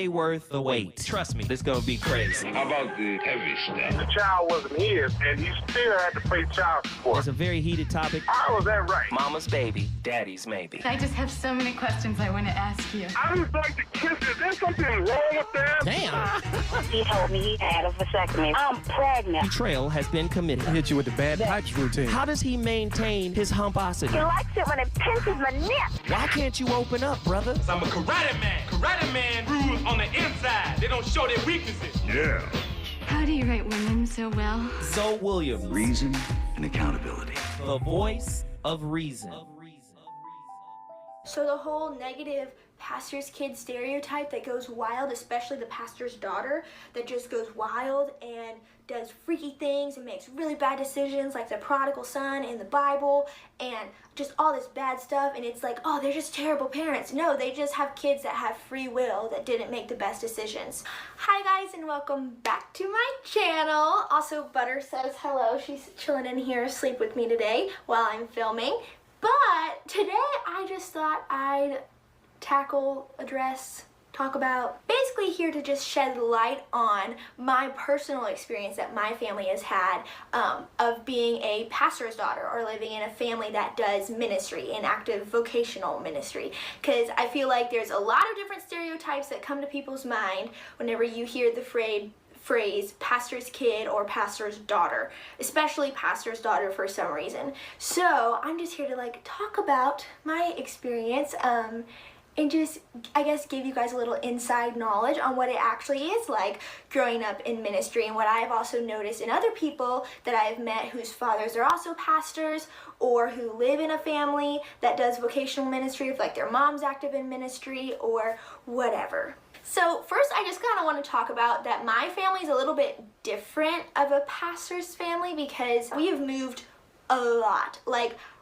worth the wait. Trust me, this gonna be crazy. How about the heavy stuff? The child wasn't his, and he still had to pay child support. It's a very heated topic. How was that right? Mama's baby, daddy's maybe. I just have so many questions I want to ask you. I just like to kiss it. There's something wrong with that. Damn. He told me he had a vasectomy. I'm pregnant. Betrayal has been committed. Hit you with the bad pipes routine. How does he maintain his humposity? He likes it when it pinches my nip. Why can't you open up, brother? I'm a karate man. Karate man rules on the inside. They don't show their weaknesses. Yeah. How do you write women so well? Zoe Williams, Reason and accountability. the voice of reason. So the whole negative pastor's kid stereotype that goes wild, especially the pastor's daughter that just goes wild and does freaky things and makes really bad decisions like the prodigal son in the Bible and just all this bad stuff, and it's like, oh, they're just terrible parents. No, they just have kids that have free will that didn't make the best decisions. Hi guys, and welcome back to my channel. Also, Butter says hello. She's chilling in here asleep with me today while I'm filming. But today I just thought I'd tackle, address, talk about, basically here to just shed light on my personal experience that my family has had of being a pastor's daughter or living in a family that does ministry, an active vocational ministry. Because I feel like there's a lot of different stereotypes that come to people's mind whenever you hear the phrase pastor's kid or pastor's daughter, especially pastor's daughter for some reason. So I'm just here to talk about my experience and just, I guess, give you guys a little inside knowledge on what it actually is like growing up in ministry and what I've also noticed in other people that I've met whose fathers are also pastors or who live in a family that does vocational ministry, if their mom's active in ministry or whatever. So first, I just kind of want to talk about that my family is a little bit different of a pastor's family because we have moved a lot.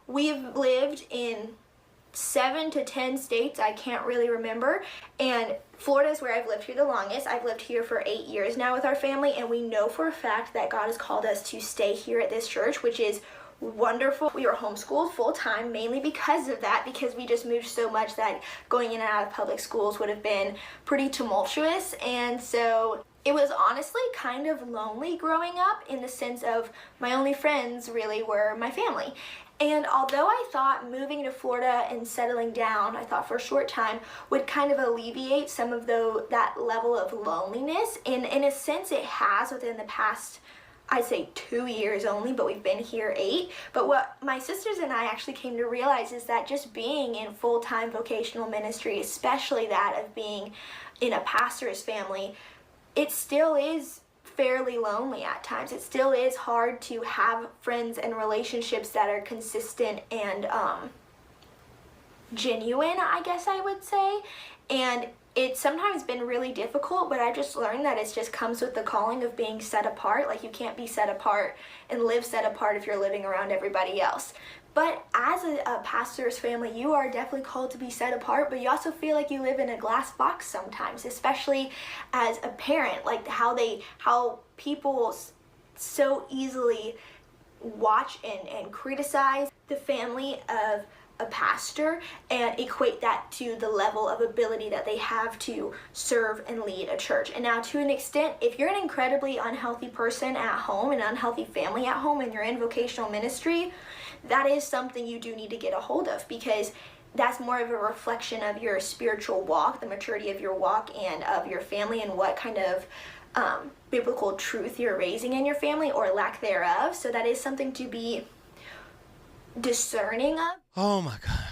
We've lived in 7 to 10 states, I can't really remember, and Florida is where I've lived here the longest. I've lived here for 8 years now with our family, and we know for a fact that God has called us to stay here at this church, which is wonderful. We were homeschooled full-time mainly because of that, because we just moved so much that going in and out of public schools would have been pretty tumultuous, and so it was honestly kind of lonely growing up in the sense of my only friends really were my family. And although I thought moving to Florida and settling down, I thought for a short time, would kind of alleviate some of that level of loneliness, and in a sense it has within the past, I'd say 2 years only, but we've been here 8. But what my sisters and I actually came to realize is that just being in full-time vocational ministry, especially that of being in a pastor's family, it still is fairly lonely at times. It still is hard to have friends and relationships that are consistent and genuine, I guess I would say. And it's sometimes been really difficult, but I just learned that it just comes with the calling of being set apart. You can't be set apart and live set apart if you're living around everybody else. But as a pastor's family, you are definitely called to be set apart, but you also feel like you live in a glass box sometimes, especially as a parent, how people so easily watch and criticize the family of a pastor and equate that to the level of ability that they have to serve and lead a church. And now, to an extent, if you're an incredibly unhealthy person at home, an unhealthy family at home, and you're in vocational ministry, that is something you do need to get a hold of, because that's more of a reflection of your spiritual walk, the maturity of your walk and of your family, and what kind of biblical truth you're raising in your family or lack thereof. So that is something to be discerning of. Oh my God.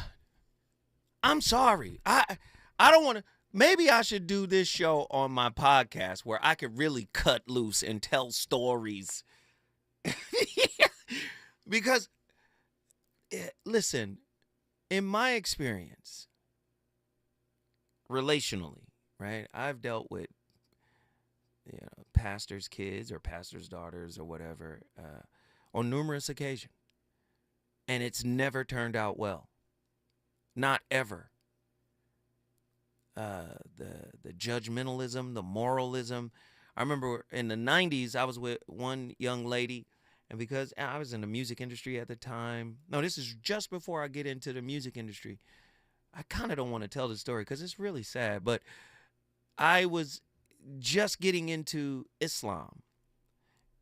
I'm sorry. I don't want to. Maybe I should do this show on my podcast where I could really cut loose and tell stories. Because, listen, in my experience, relationally, right, I've dealt with pastors' kids or pastors' daughters or whatever on numerous occasions. And it's never turned out well. Not ever. The judgmentalism, the moralism. I remember in the 90s, I was with one young lady, and because I was in the music industry at the time. No, this is just before I get into the music industry. I kind of don't want to tell the story because it's really sad, but I was just getting into Islam,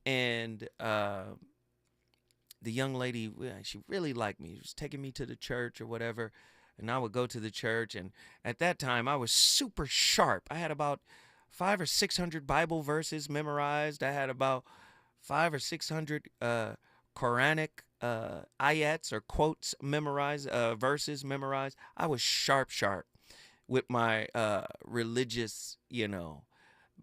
and the young lady, she really liked me. She was taking me to the church or whatever, and I would go to the church. And at that time, I was super sharp. I had about 500 or 600 Bible verses memorized. I had about 500 or 600 Quranic ayats or quotes memorized, verses memorized. I was sharp with my religious,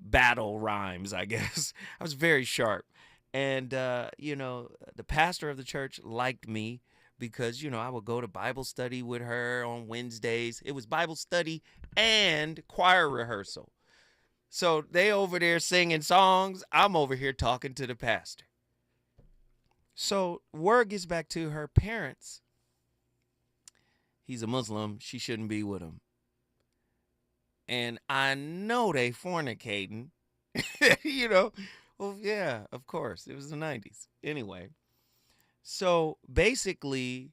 battle rhymes, I guess. I was very sharp. And, the pastor of the church liked me because, I would go to Bible study with her on Wednesdays. It was Bible study and choir rehearsal. So they over there singing songs. I'm over here talking to the pastor. So word gets back to her parents. He's a Muslim. She shouldn't be with him. And I know they fornicating, Well, yeah, of course. It was the 90s. Anyway, so basically,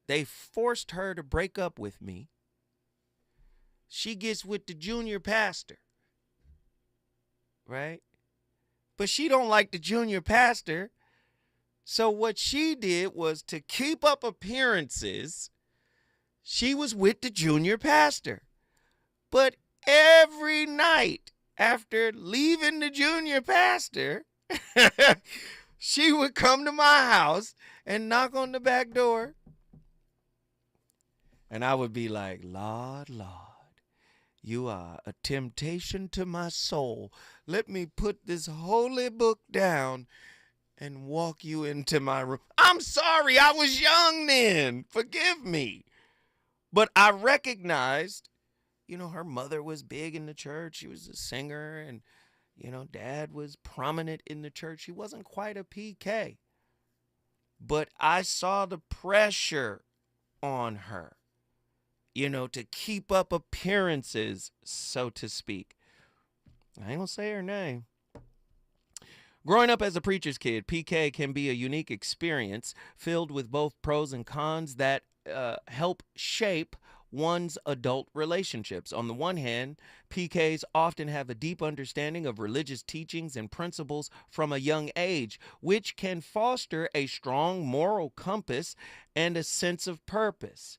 they forced her to break up with me. She gets with the junior pastor, right? But she don't like the junior pastor. So what she did was to keep up appearances. She was with the junior pastor. But every night after leaving the junior pastor, she would come to my house and knock on the back door. And I would be like, Lord, you are a temptation to my soul. Let me put this holy book down and walk you into my room. I'm sorry, I was young then. Forgive me. But I recognized, her mother was big in the church. She was a singer, and, dad was prominent in the church. She wasn't quite a PK. But I saw the pressure on her, to keep up appearances, so to speak. I ain't gonna say her name. Growing up as a preacher's kid, PK can be a unique experience filled with both pros and cons that help shape one's adult relationships. On the one hand, PKs often have a deep understanding of religious teachings and principles from a young age, which can foster a strong moral compass and a sense of purpose.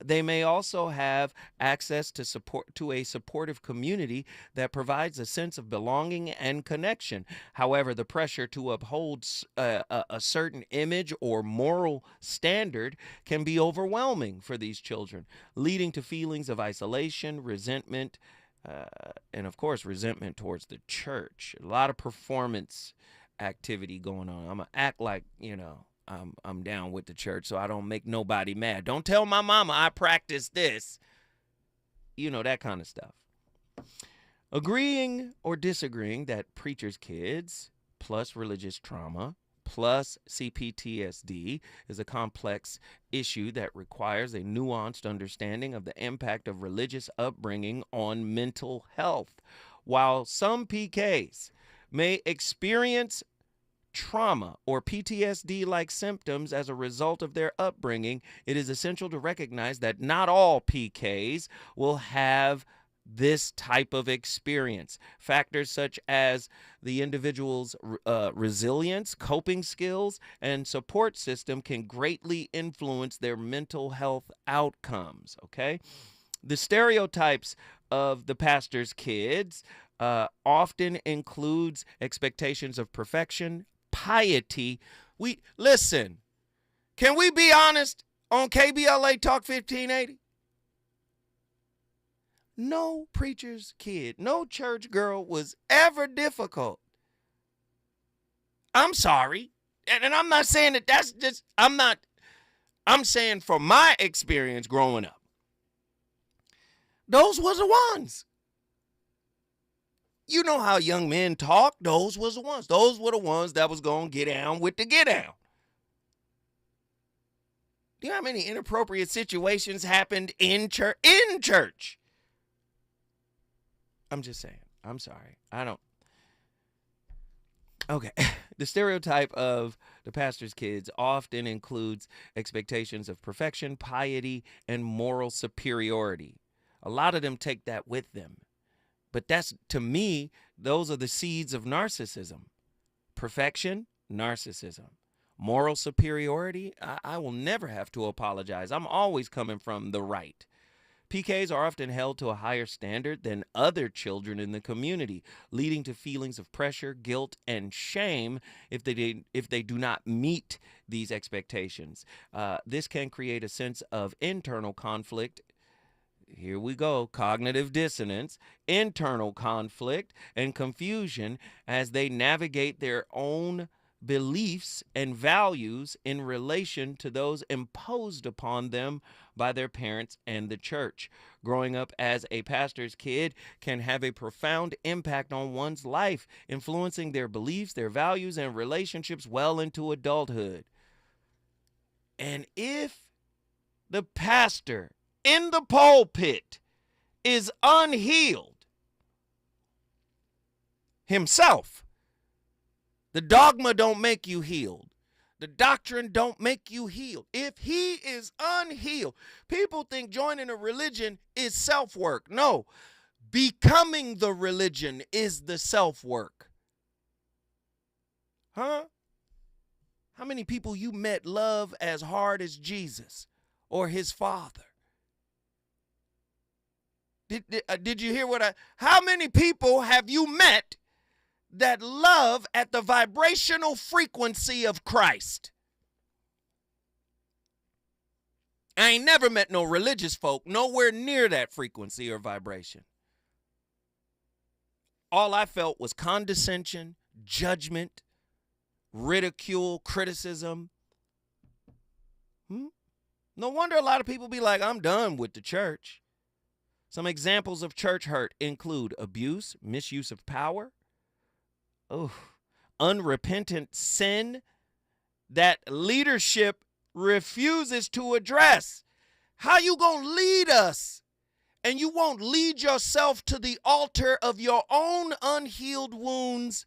They may also have access to a supportive community that provides a sense of belonging and connection. However, the pressure to uphold a certain image or moral standard can be overwhelming for these children, leading to feelings of isolation, resentment, and of course, resentment towards the church. A lot of performance activity going on. I'm going to act like, I'm down with the church so I don't make nobody mad. Don't tell my mama I practice this. That kind of stuff. Agreeing or disagreeing that preacher's kids plus religious trauma plus CPTSD is a complex issue that requires a nuanced understanding of the impact of religious upbringing on mental health. While some PKs may experience trauma or PTSD-like symptoms as a result of their upbringing, it is essential to recognize that not all PKs will have this type of experience. Factors such as the individual's resilience, coping skills, and support system can greatly influence their mental health outcomes, okay? The stereotypes of the pastor's kids often includes expectations of perfection, piety. Listen, can we be honest on KBLA Talk 1580? No preacher's kid, no church girl was ever difficult. I'm sorry. And I'm not saying that that's just, I'm saying from my experience growing up, those was the ones. You know how young men talk. Those was the ones. Those were the ones that was going to get down with the get down. Do you know how many inappropriate situations happened in church? In church. I'm just saying. I'm sorry. I don't. Okay. The stereotype of the pastor's kids often includes expectations of perfection, piety, and moral superiority. A lot of them take that with them. But that's, to me, those are the seeds of narcissism. Perfection, narcissism. Moral superiority, I will never have to apologize. I'm always coming from the right. PKs are often held to a higher standard than other children in the community, leading to feelings of pressure, guilt, and shame if they do not meet these expectations. This can create a sense of internal conflict. Here we go, cognitive dissonance, internal conflict, and confusion as they navigate their own beliefs and values in relation to those imposed upon them by their parents and the church. Growing up as a pastor's kid can have a profound impact on one's life, influencing their beliefs, their values, and relationships well into adulthood. And if the pastor in the pulpit is unhealed himself, the dogma don't make you healed. The doctrine don't make you healed. If he is unhealed, people think joining a religion is self-work. No, becoming the religion is the self-work. Huh? How many people you met love as hard as Jesus or his Father? Did you hear how many people have you met that love at the vibrational frequency of Christ? I ain't never met no religious folk nowhere near that frequency or vibration. All I felt was condescension, judgment, ridicule, criticism. No wonder a lot of people be like, I'm done with the church. Some examples of church hurt include abuse, misuse of power, unrepentant sin that leadership refuses to address. How you gonna lead us and you won't lead yourself to the altar of your own unhealed wounds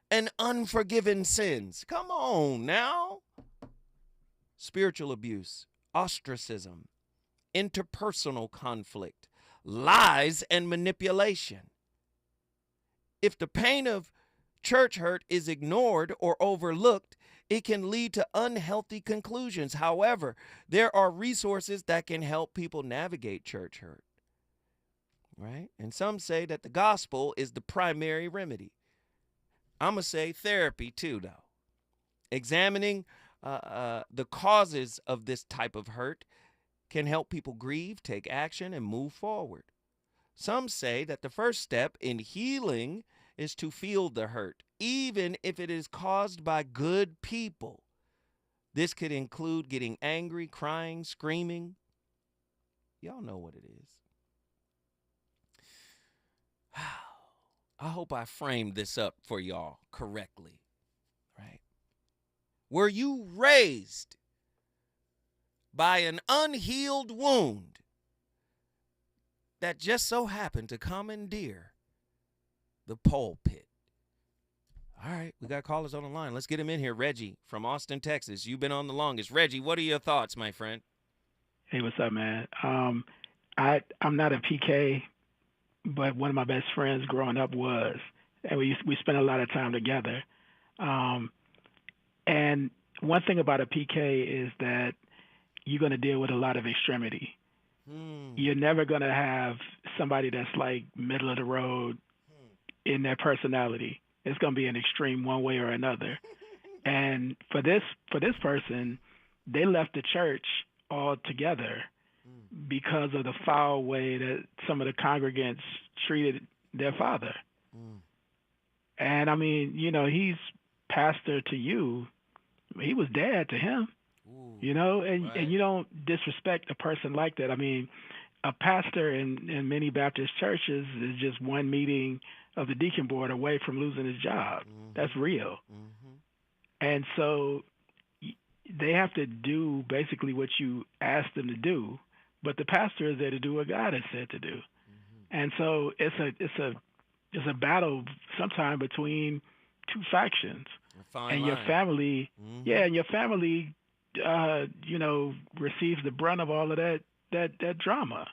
and unforgiven sins? Come on now. Spiritual abuse, ostracism, interpersonal conflict, lies, and manipulation. If the pain of church hurt is ignored or overlooked, it can lead to unhealthy conclusions. However, there are resources that can help people navigate church hurt, right? And some say that the gospel is the primary remedy. I'm going to say therapy too, though. Examining the causes of this type of hurt can help people grieve, take action, and move forward. Some say that the first step in healing is to feel the hurt, even if it is caused by good people. This could include getting angry, crying, screaming. Y'all know what it is. I hope I framed this up for y'all correctly, right? Were you raised by an unhealed wound that just so happened to commandeer the pulpit? All right, we got callers on the line. Let's get him in here. Reggie from Austin, Texas. You've been on the longest. Reggie, what are your thoughts, my friend? Hey, what's up, man? I'm not a PK, but one of my best friends growing up was, and we spent a lot of time together. And one thing about a PK is that you're going to deal with a lot of extremity. You're never going to have somebody that's like middle of the road in their personality. It's going to be an extreme one way or another. And for this person, they left the church altogether because of the foul way that some of the congregants treated their father. And I mean, you know, he's pastor to you. He was dad to him. You know, and you don't disrespect a person like that. I mean, a pastor in many Baptist churches is just one meeting of the deacon board away from losing his job. That's real. And so they have to do basically what you ask them to do, but the pastor is there to do what God has said to do. And so it's a battle sometime between two factions. And your family, and your family you know, receives the brunt of all of that drama.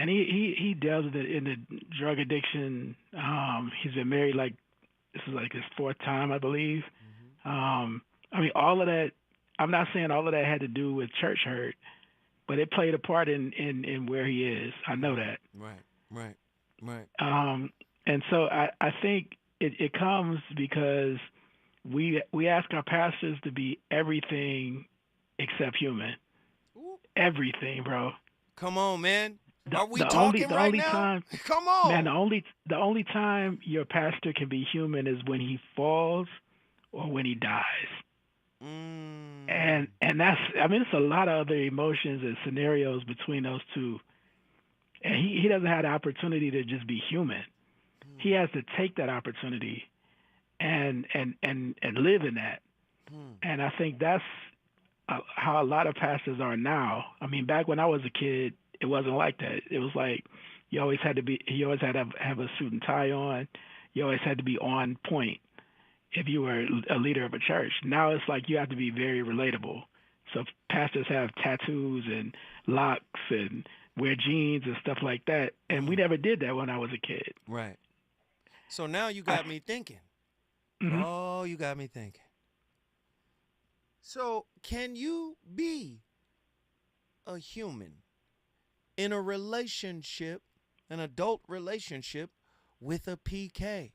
and he deals with it in the drug addiction. He's been married this is his fourth time, I believe. I mean, all of that. I'm not saying all of that had to do with church hurt, but it played a part in where he is. I know that. Right. And so I think it comes because we ask our pastors to be everything except human. Everything, bro. Come on, man. Are we the talking only right now? Time, Come on. Man, the only time your pastor can be human is when he falls or when he dies. And that's, I mean, it's a lot of other emotions and scenarios between those two. And he doesn't have the opportunity to just be human. He has to take that opportunity and live in that. And I think that's how a lot of pastors are now. I mean, back when I was a kid, it wasn't like that. It was like you always had to have a suit and tie on. You always had to be on point if you were a leader of a church. Now it's like you have to be very relatable. So pastors have tattoos and locks and wear jeans and stuff like that. And we never did that when I was a kid. Right. So now you got me thinking. Oh, you got me thinking. So can you be a human in a relationship, an adult relationship with a PK?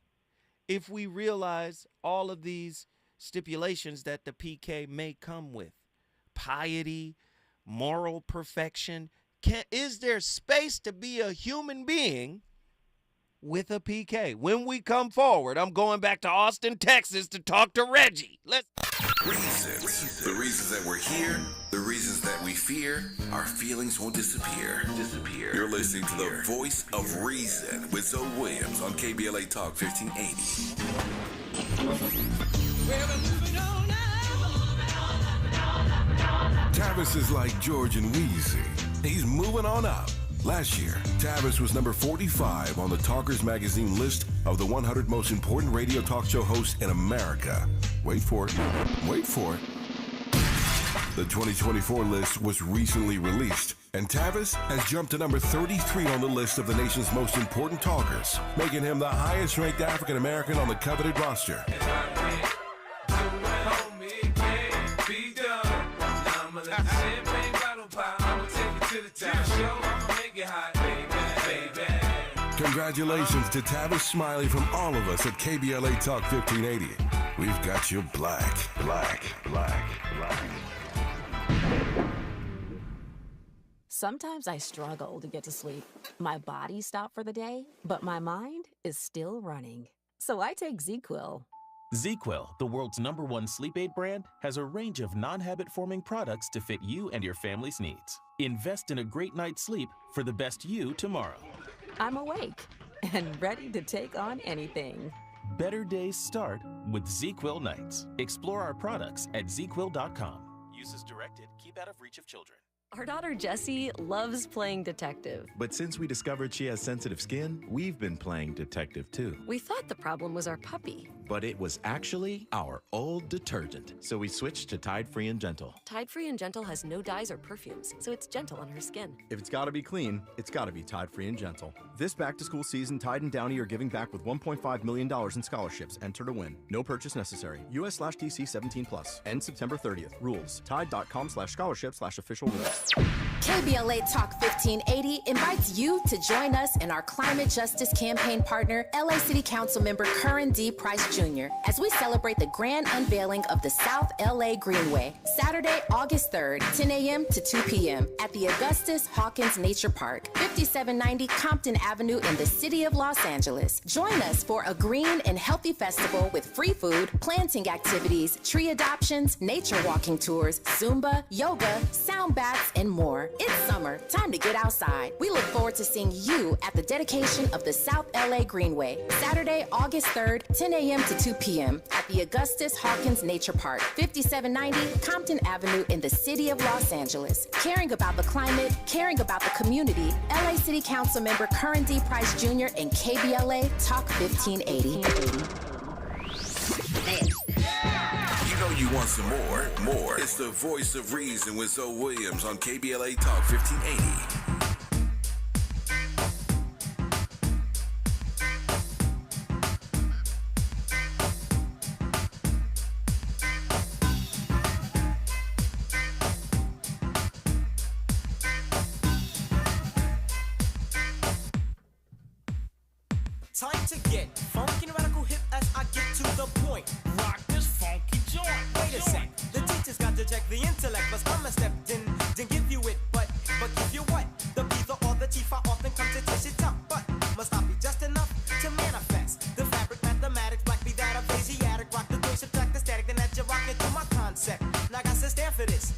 If we realize all of these stipulations that the PK may come with, piety, moral perfection, is there space to be a human being with a PK? When we come forward, I'm going back to Austin, Texas to talk to Reggie. Reasons. The reasons that we're here, the reasons that we fear, our feelings won't disappear. You're listening to the voice of reason with Zoe Williams on KBLA Talk 1580. Tavis is like George and Wheezy. He's moving on up. Last year, Tavis was number 45 on the Talkers Magazine list of the 100 most important radio talk show hosts in America. Wait for it. The 2024 list was recently released, and Tavis has jumped to number 33 on the list of the nation's most important talkers, making him the highest-ranked African-American on the coveted roster. Congratulations to Tavis Smiley from all of us at KBLA Talk 1580. We've got you black. Sometimes I struggle to get to sleep. My body stopped for the day, but my mind is still running. So I take ZQuil. ZQuil, the world's #1 sleep aid brand, has a range of non-habit-forming products to fit you and your family's needs. Invest in a great night's sleep for the best you tomorrow. I'm awake and ready to take on anything. Better days start with ZQuil nights. Explore our products at ZQuil.com. Use as directed. Keep out of reach of children. Our daughter Jessie loves playing detective. But since we discovered she has sensitive skin, we've been playing detective too. We thought the problem was our puppy. But it was actually our old detergent. So we switched to Tide Free and Gentle. Tide Free and Gentle has no dyes or perfumes, so it's gentle on her skin. If it's gotta be clean, it's gotta be Tide Free and Gentle. This back-to-school season, Tide and Downy are giving back with $1.5 million in scholarships. Enter to win. No purchase necessary. US/DC 17+. End September 30th. Rules. Tide.com/scholarship/official rules. KBLA Talk 1580 invites you to join us in our climate justice campaign partner, LA City Council member Curran D. Price Jr., as we celebrate the grand unveiling of the South LA Greenway, Saturday, August 3rd, 10 a.m. to 2 p.m. at the Augustus Hawkins Nature Park, 5790 Compton Avenue in the city of Los Angeles. Join us for a green and healthy festival with free food, planting activities, tree adoptions, nature walking tours, Zumba, yoga, sound baths, and more. It's summer, time to get outside. We look forward to seeing you at the dedication of the South LA Greenway, Saturday, August 3rd, 10 a.m. to 2 p.m. at the Augustus Hawkins Nature Park, 5790 Compton Avenue in the city of Los Angeles. Caring about the climate, caring about the community, LA City Council member Curran D. Price Jr. and KBLA Talk 1580. You know you want some more. It's the voice of reason with Zoe Williams on KBLA Talk 1580. Time to get funky and radical hip as I get to the point. Rock this funky joint. Wait a sec, the teacher's got to check the intellect, but I'm a step didn't give you it, but give you what? The B, the or the T, I often come to taste it tough, but must not be just enough to manifest the fabric, mathematics, black be that a Asiatic, rock the doing, subtract the static, then that you rock into my concept. Now I got to stand for this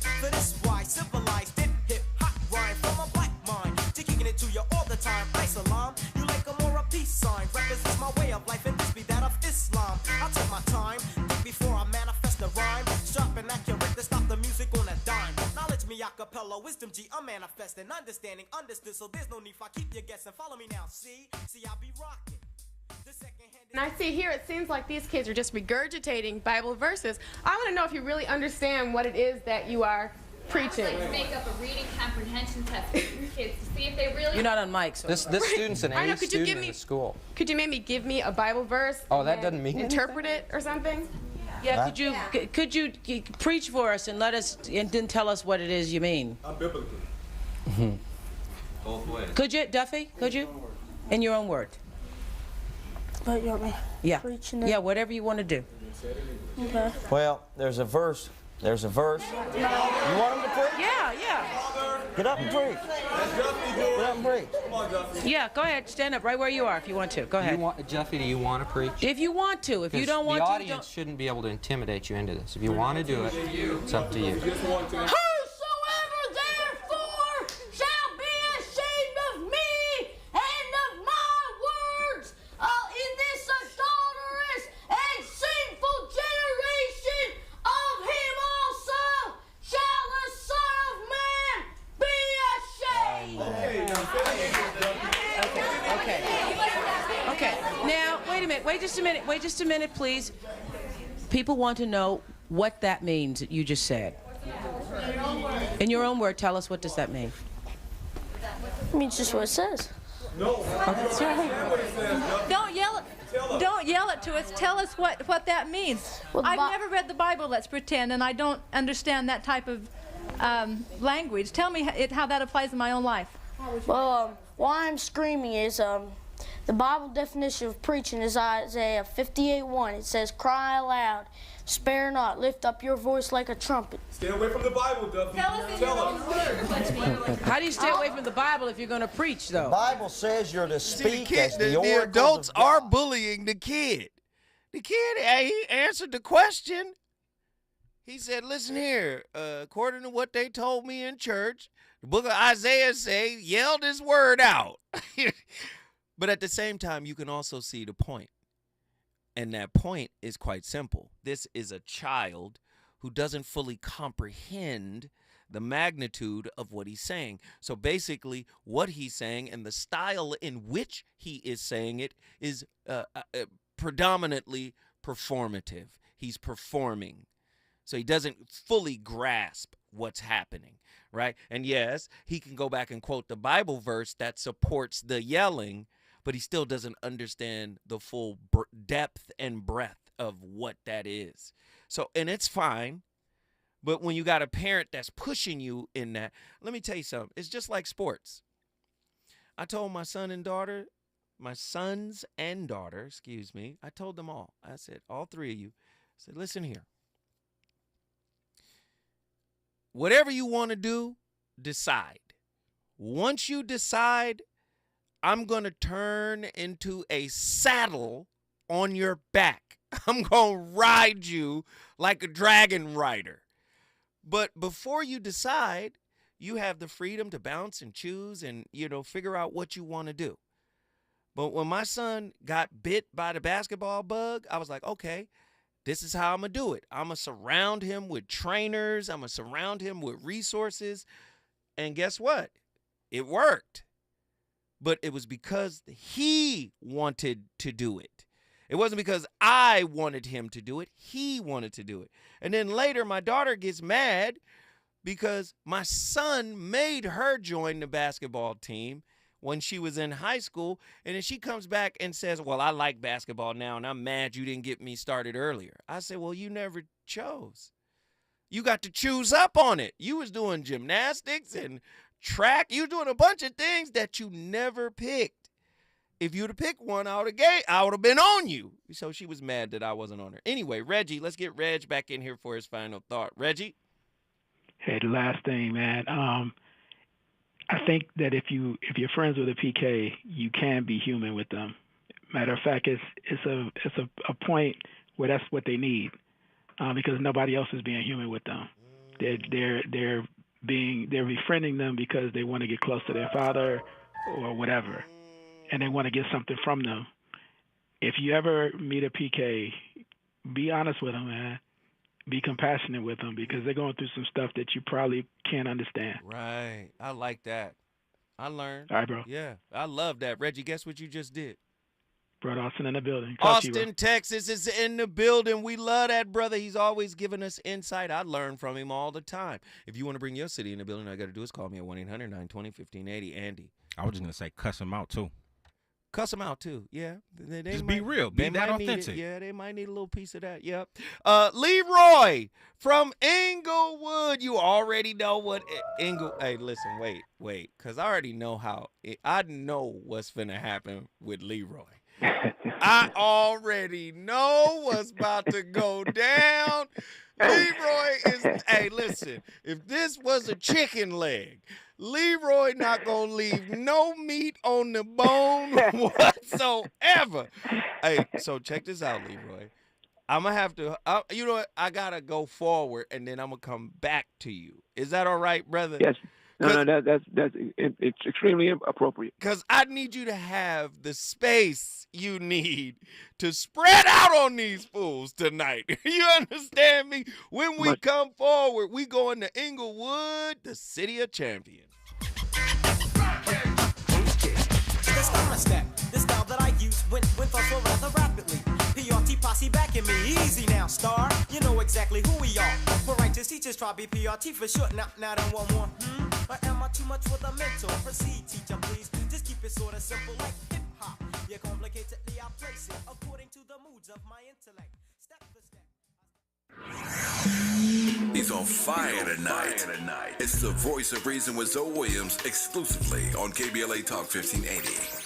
why civilized it, hip hop rhyme from a black mind, to kicking it to you all the time. Ice alarm, you like a more a peace sign, represents my way of life and this be that of Islam. I'll take my time, think before I manifest the rhyme, sharp and accurate to stop the music on a dime. Knowledge me acapella, wisdom G, I'm manifesting, understanding, understood, so there's no need for I keep you guessing. Follow me now, see I'll be rocking. And I see here it seems like these kids are just regurgitating Bible verses. I want to know if you really understand what it is that you are preaching. I'd like to make up a reading comprehension test for these kids to see if they really... You're not on mic, so... This student's an A student in the school. Could you maybe give me a Bible verse? Oh, that doesn't mean interpret it or something? Yeah, could you preach for us and let us, and then tell us what it is you mean? I'm biblical. Both ways. Could you, Duffy? Could you? In your own words. But you want me preaching it? Yeah, whatever you want to do. Okay. Well, there's a verse. There's a verse. You want him to preach? Yeah. Get up and preach. Get up and preach. Yeah, go ahead. Stand up right where you are if you want to. Go ahead. Jeffy, do you want to preach? If you want to. If you don't want to, the audience shouldn't be able to intimidate you into this. If you want to do it, it's up to you. Whosoever therefore shall be ashamed of me and of my words in this adulterous and sinful generation, of him also shall the Son of Man be ashamed. Okay. Now, wait a minute. Wait just a minute, please. People want to know what that means that you just said. In your own word, tell us, what does that mean? It means just what it says. No. That's right. Don't yell it to us. Tell us what that means. Well, I've never read the Bible, let's pretend, and I don't understand that type of language. Tell me how that applies in my own life. Well, why I'm screaming is the Bible definition of preaching is Isaiah 58:1. It says, "Cry aloud, spare not, lift up your voice like a trumpet." Stay away from the Bible, Duffy. Tell us. How do you stay away from the Bible if you're going to preach, though? The Bible says you're to speak as the The adults are bullying the kid. The kid, he answered the question. He said, listen here, according to what they told me in church, the book of Isaiah say, yell this word out. But at the same time, you can also see the point. And that point is quite simple. This is a child who doesn't fully comprehend the magnitude of what he's saying. So basically, what he's saying and the style in which he is saying it is predominantly performative. He's performing. So he doesn't fully grasp what's happening, right? And yes, he can go back and quote the Bible verse that supports the yelling, but he still doesn't understand the full depth and breadth of what that is. So, and it's fine, but when you got a parent that's pushing you in that, let me tell you something. It's just like sports. I told my sons and daughter, I told them all. I said, all three of you, I said, listen here. Whatever you want to do, decide. Once you decide, I'm going to turn into a saddle on your back. I'm going to ride you like a dragon rider. But before you decide, you have the freedom to bounce and choose and, figure out what you want to do. But when my son got bit by the basketball bug, I was like, okay, this is how I'm going to do it. I'm going to surround him with trainers. I'm going to surround him with resources. And guess what? It worked. But it was because he wanted to do it. It wasn't because I wanted him to do it. He wanted to do it. And then later, my daughter gets mad because my son made her join the basketball team when she was in high school. And then she comes back and says, well, I like basketball now, and I'm mad you didn't get me started earlier. I said, well, you never chose. You got to choose up on it. You was doing gymnastics and track. You were doing a bunch of things that you never picked. if you'd have picked one, I would have been on you. So she was mad that I wasn't on her. Anyway, Reggie, let's get Reg back in here for his final thought. Reggie? Hey, the last thing, man. I think that if you're friends with a PK, you can be human with them. Matter of fact, it's a point where that's what they need, because nobody else is being human with them. They're befriending them because they want to get close to their father or whatever, and they want to get something from them. If you ever meet a PK, be honest with them, man. Be compassionate with them, because they're going through some stuff that you probably can't understand. Right. I like that. I learned. All right, bro. Yeah, I love that. Reggie, guess what you just did? Brother Austin in the building. Talk to you, bro. Austin, Texas is in the building. We love that brother. He's always giving us insight. I learn from him all the time. If you want to bring your city in the building, all you got to do is call me at 1-800-920-1580. Andy. I was just going to say cuss him out, too. Cuss them out, too. Yeah. They just might, be real. Be that authentic. Yeah, they might need a little piece of that. Yep. Leroy from Inglewood. You already know what Hey, listen, wait. Because I already know I know what's finna happen with Leroy. I already know what's about to go down. Leroy is, hey, listen, if this was a chicken leg, Leroy not going to leave no meat on the bone whatsoever. Hey, so check this out, Leroy. I'm going to have to, you know what, I got to go forward, and then I'm going to come back to you. Is that all right, brother? Yes. No, it's extremely appropriate. Because I need you to have the space you need to spread out on these fools tonight. You understand me? When we come forward, we going to Inglewood, the city of champions. The style that I use went so rather rapidly. PRT posse backing me, easy now, star. You know exactly who we are. For righteous teachers, try be PRT for short. Now then one more. Or am I too much for the mentor? Proceed, teacher, please. Just keep it sort of simple like hip hop. Yeah, complicatedly I place it according to the moods of my intellect. Step for step. He's on fire tonight. It's the Voice of Reason with Zoe Williams, exclusively on KBLA Talk 1580.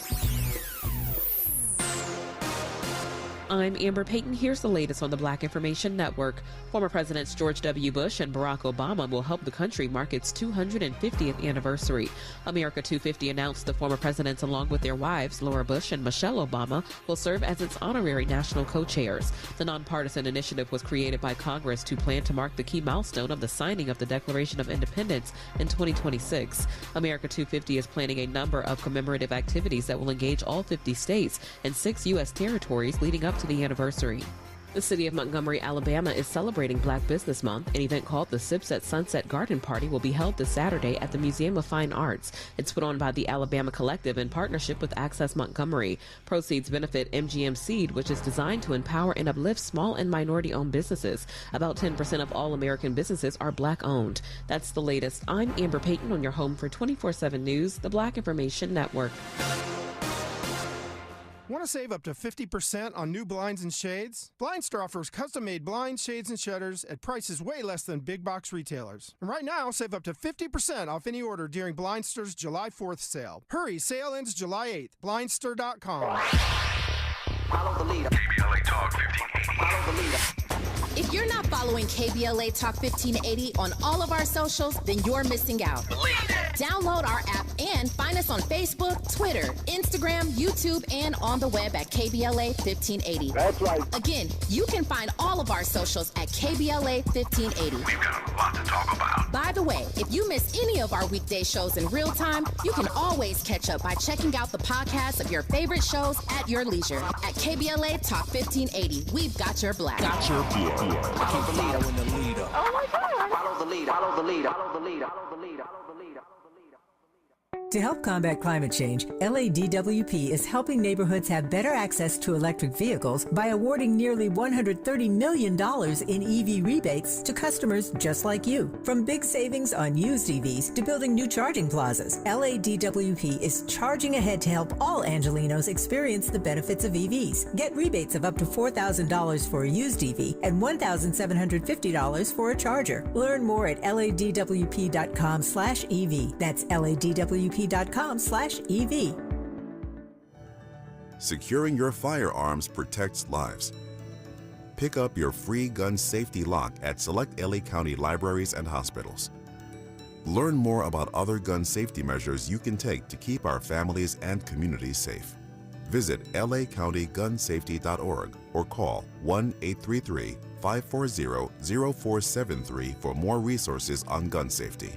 I'm Amber Payton. Here's the latest on the Black Information Network. Former Presidents George W. Bush and Barack Obama will help the country mark its 250th anniversary. America 250 announced the former presidents, along with their wives, Laura Bush and Michelle Obama, will serve as its honorary national co-chairs. The nonpartisan initiative was created by Congress to plan to mark the key milestone of the signing of the Declaration of Independence in 2026. America 250 is planning a number of commemorative activities that will engage all 50 states and 6 U.S. territories leading up to the anniversary. The city of Montgomery, Alabama is celebrating Black Business Month. An event called the Sips at Sunset Garden Party will be held this Saturday at the Museum of Fine Arts. It's put on by the Alabama Collective in partnership with Access Montgomery. Proceeds benefit MGM Seed, which is designed to empower and uplift small and minority-owned businesses. About 10% of all American businesses are Black-owned. That's the latest. I'm Amber Payton on your home for 24/7 News, the Black Information Network. Want to save up to 50% on new blinds and shades? Blind Store offers custom-made blinds, shades, and shutters at prices way less than big box retailers. And right now, save up to 50% off any order during Blind Store's July 4th sale. Hurry, sale ends July 8th. Blindstore.com. Follow the leader. KBLA Talk 1580. Follow the leader. If you're not following KBLA Talk 1580 on all of our socials, then you're missing out. Download our app and find us on Facebook, Twitter, Instagram, YouTube, and on the web at KBLA 1580. That's right. Again, you can find all of our socials at KBLA 1580. We've got a lot to talk about. By the way, if you miss any of our weekday shows in real time, you can always catch up by checking out the podcast of your favorite shows at your leisure. At KBLA Talk 1580, we've got your black. Got your black. Follow the leader. Oh my God. Follow the leader. Follow the leader. Follow the leader. Follow the leader. To help combat climate change, LADWP is helping neighborhoods have better access to electric vehicles by awarding nearly $130 million in EV rebates to customers just like you. From big savings on used EVs to building new charging plazas, LADWP is charging ahead to help all Angelenos experience the benefits of EVs. Get rebates of up to $4,000 for a used EV and $1,750 for a charger. Learn more at ladwp.com/EV. That's ladwp.com/EV. Securing your firearms protects lives. Pick up your free gun safety lock at select LA County libraries and hospitals. Learn more about other gun safety measures you can take to keep our families and communities safe. Visit lacountygunsafety.org or call 1-833-540-0473 for more resources on gun safety.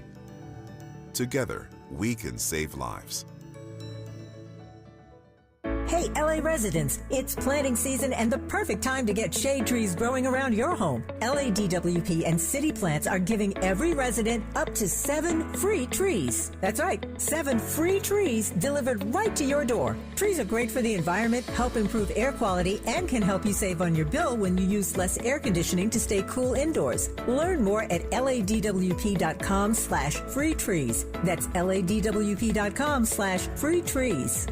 Together, we can save lives. Hey, LA residents, it's planting season and the perfect time to get shade trees growing around your home. LADWP and City Plants are giving every resident up to 7 free trees. That's right, 7 free trees delivered right to your door. Trees are great for the environment, help improve air quality, and can help you save on your bill when you use less air conditioning to stay cool indoors. Learn more at ladwp.com/free trees. That's ladwp.com/free trees.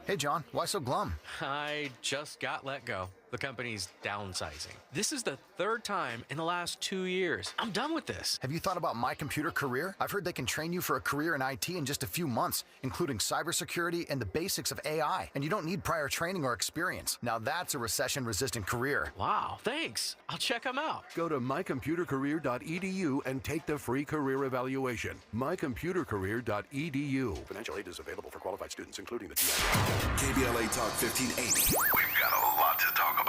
Hey, John, why so glum? I just got let go. The company's downsizing. This is the 3rd time in the last 2 years. I'm done with this. Have you thought about My Computer Career? I've heard they can train you for a career in IT in just a few months, including cybersecurity and the basics of AI. And you don't need prior training or experience. Now that's a recession-resistant career. Wow, thanks. I'll check them out. Go to mycomputercareer.edu and take the free career evaluation. mycomputercareer.edu. Financial aid is available for qualified students, including the TIA. KBLA Talk 1580. We've got a lot to talk about.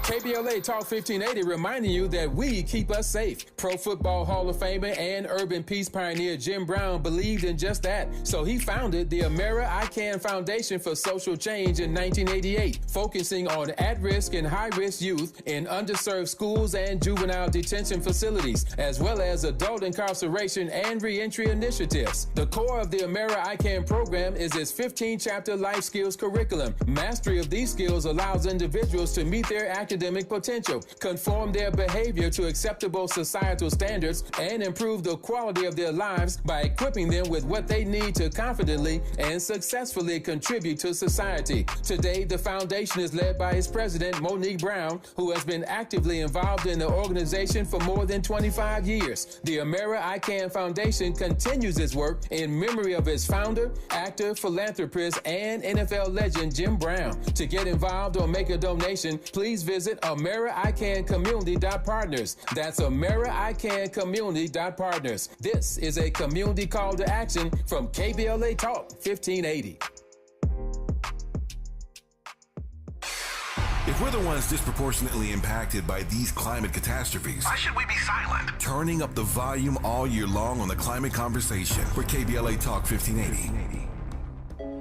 KBLA Talk 1580 reminding you that we keep us safe. Pro Football Hall of Famer and urban peace pioneer Jim Brown believed in just that. So he founded the Amera I Can Foundation for Social Change in 1988, focusing on at-risk and high-risk youth in underserved schools and juvenile detention facilities, as well as adult incarceration and reentry initiatives. The core of the Amera I Can program is its 15-chapter life skills curriculum. Mastery of these skills allows individuals to meet their academic potential, conform their behavior to acceptable societal standards, and improve the quality of their lives by equipping them with what they need to confidently and successfully contribute to society. Today, the foundation is led by its president, Monique Brown, who has been actively involved in the organization for more than 25 years. The Amera I Can Foundation continues its work in memory of its founder, actor, philanthropist, and NFL legend Jim Brown. To get involved or make a donation, please visit AmeriICanCommunity.partners. That's AmeriICanCommunity.partners. This is a community call to action from KBLA Talk 1580. If we're the ones disproportionately impacted by these climate catastrophes, why should we be silent? Turning up the volume all year long on the climate conversation for KBLA Talk 1580.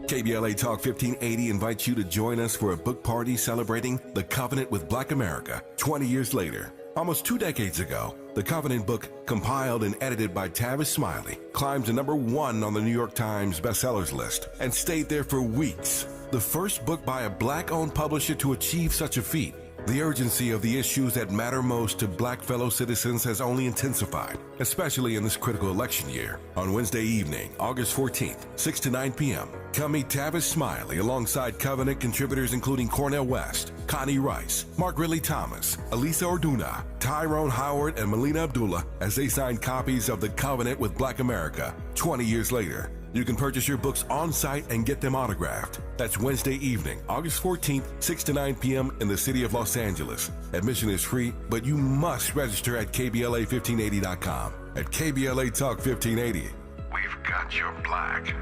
KBLA Talk 1580 invites you to join us for a book party celebrating The Covenant with Black America 20 years later. Almost 2 decades ago, the Covenant book, compiled and edited by Tavis Smiley, climbed to #1 on the New York Times bestsellers list and stayed there for weeks. The first book by a black-owned publisher to achieve such a feat. The urgency of the issues that matter most to black fellow citizens has only intensified, especially in this critical election year. On Wednesday evening, August 14th, 6 to 9 p.m., come meet Tavis Smiley alongside Covenant contributors including Cornel West, Connie Rice, Mark Ridley Thomas, Elisa Orduna, Tyrone Howard, and Melina Abdullah as they sign copies of The Covenant with Black America 20 years later. You can purchase your books on site and get them autographed. That's Wednesday evening, August 14th, 6 to 9 p.m. in the city of Los Angeles. Admission is free, but you must register at KBLA1580.com. At KBLA Talk 1580, we've got your black.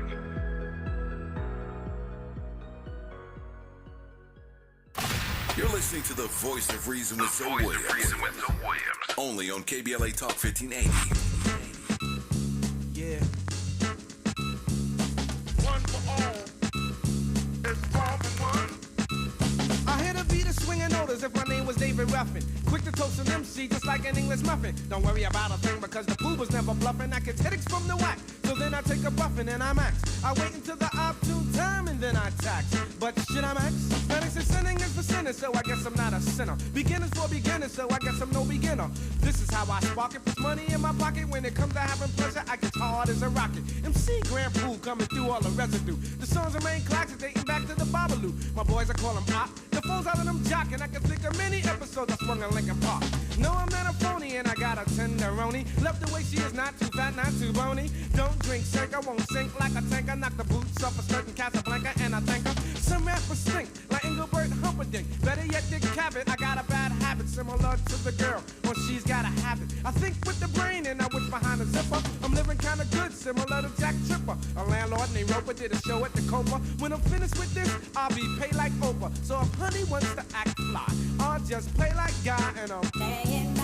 You're listening to the Voice of Reason with Zoe Williams. Only on KBLA Talk 1580. Yeah. One for all. It's all for one. I hear the beat is swinging note as if my name was David Ruffin. Quick to toast an MC just like an English muffin. Don't worry about a thing because the fool was never bluffing. I get headaches from the whack. So then I take a buffin' and I max. I wait until the opportune time and then I tax. But should I max? Phoenix is sinning is for sinners, so I guess I'm not a sinner. Beginners for beginners, so I guess I'm no beginner. This is how I spark it. Puts money in my pocket. When it comes to having pleasure, I get hard as a rocket. MC Grand Pool coming through all the residue. The songs remain classics dating back to the Babalu. My boys, I call them op. The phones out of them jockin'. I can think of many episodes I swung in Lincoln Park. No, I'm not a phony and I got a tenderoni. Love the way she is, not too fat, not too bony. Don't drink, sink, I won't sink like a tanker. Knock the boots off a certain Casablanca and I thank her. Some rap a girl when she's got a habit. I think with the brain and I went behind the zipper. I'm living kind of good, similar to Jack Tripper. A landlord named Roper did a show at the Copa. When I'm finished with this, I'll be paid like Oprah. So if honey wants to act fly, I'll just play like Guy and I'm playing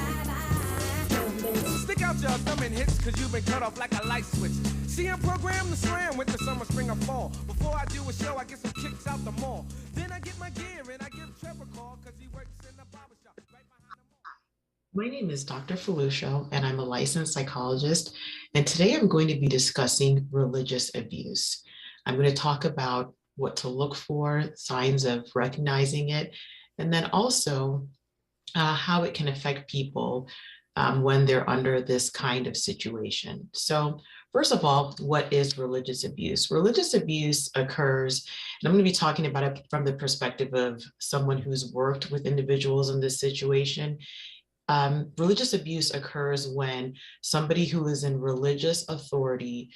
stick out your thumb and hits, cause you've been cut off like a light switch. See, I'm programmed to slam with the summer, spring, or fall. Before I do a show, I get some kicks out the mall. Then I get my gear and I give Trevor a call, cause he works in the barbershop right behind the mall. My name is Dr. Felucio, and I'm a licensed psychologist. And today I'm going to be discussing religious abuse. I'm going to talk about what to look for, signs of recognizing it, and then also how it can affect people when they're under this kind of situation. So first of all, what is religious abuse? Religious abuse occurs, and I'm going to be talking about it from the perspective of someone who's worked with individuals in this situation. Religious abuse occurs when somebody who is in religious authority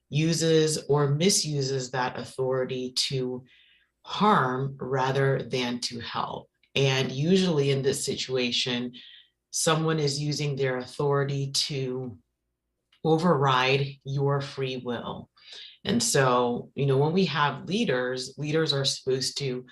uses or misuses that authority to harm rather than to help. And usually in this situation, someone is using their authority to override your free will. And so, when we have leaders are supposed to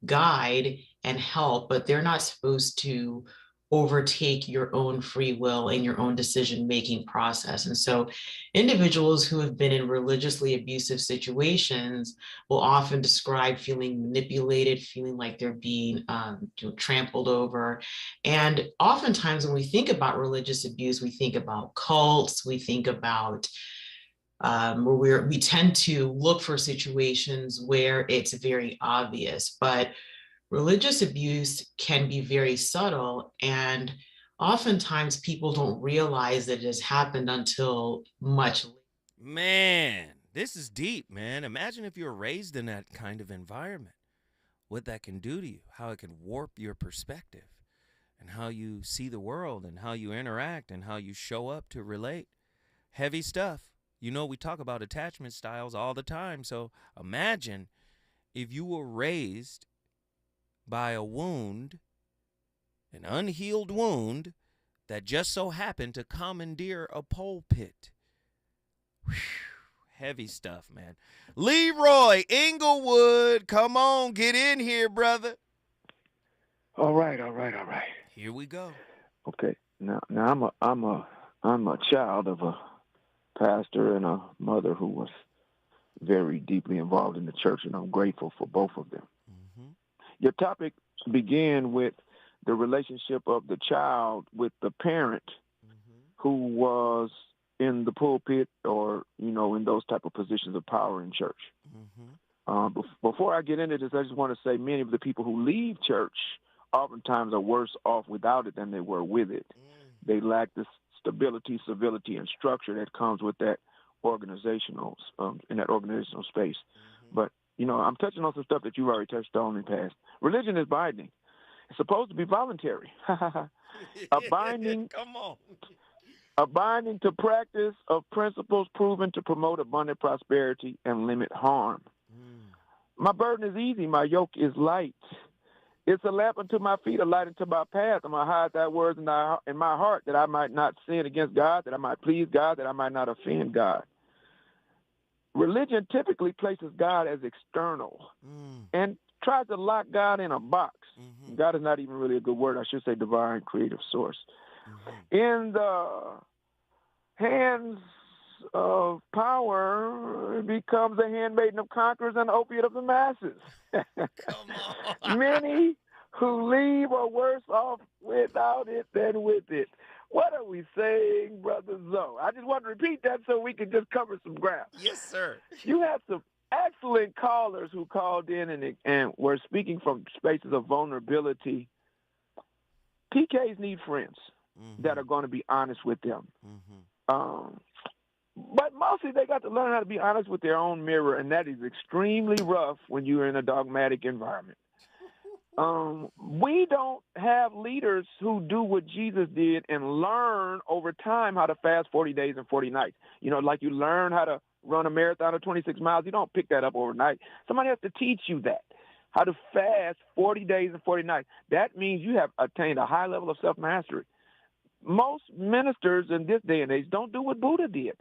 guide and help, but they're not supposed to overtake your own free will and your own decision-making process. And so individuals who have been in religiously abusive situations will often describe feeling manipulated, feeling like they're being trampled over. And oftentimes when we think about religious abuse, we think about cults, we think about where we tend to look for situations where it's very obvious, but religious abuse can be very subtle, and oftentimes people don't realize that it has happened until much later. Man, this is deep, man. Imagine if you were raised in that kind of environment, what that can do to you, how it can warp your perspective, and how you see the world, and how you interact, and how you show up to relate. Heavy stuff. We talk about attachment styles all the time, so imagine if you were raised by a wound, an unhealed wound, that just so happened to commandeer a pulpit. Whew, heavy stuff, man. Leroy Inglewood, come on, get in here, brother. All right. Here we go. Okay. Now I'm a child of a pastor and a mother who was very deeply involved in the church, and I'm grateful for both of them. Your topic began with the relationship of the child with the parent who was in the pulpit or, in those type of positions of power in church. Before I get into this, I just want to say many of the people who leave church oftentimes are worse off without it than they were with it. They lack the stability, civility, and structure that comes with that organizational, in that organizational space. But I'm touching on some stuff that you've already touched on in the past. Religion is binding. It's supposed to be voluntary. A binding to practice of principles proven to promote abundant prosperity and limit harm. My burden is easy. My yoke is light. It's a lamp unto my feet, a light unto my path. I'm going to hide thy words in my heart, that I might not sin against God, that I might please God, that I might not offend God. Religion typically places God as external and tries to lock God in a box. God is not even really a good word. I should say divine creative source. In the hands of power, it becomes a handmaiden of conquerors and opiate of the masses. Many who leave are worse off without it than with it. What are we saying, Brother Zoe? I just want to repeat that so we can just cover some ground. Yes, sir. You have some excellent callers who called in and were speaking from spaces of vulnerability. PKs need friends that are going to be honest with them. But mostly they got to learn how to be honest with their own mirror, and that is extremely rough when you're in a dogmatic environment. We don't have leaders who do what Jesus did and learn over time how to fast 40 days and 40 nights. Like you learn how to run a marathon of 26 miles. You don't pick that up overnight. Somebody has to teach you that, how to fast 40 days and 40 nights. That means you have attained a high level of self-mastery. most ministers in this day and age don't do what Buddha did.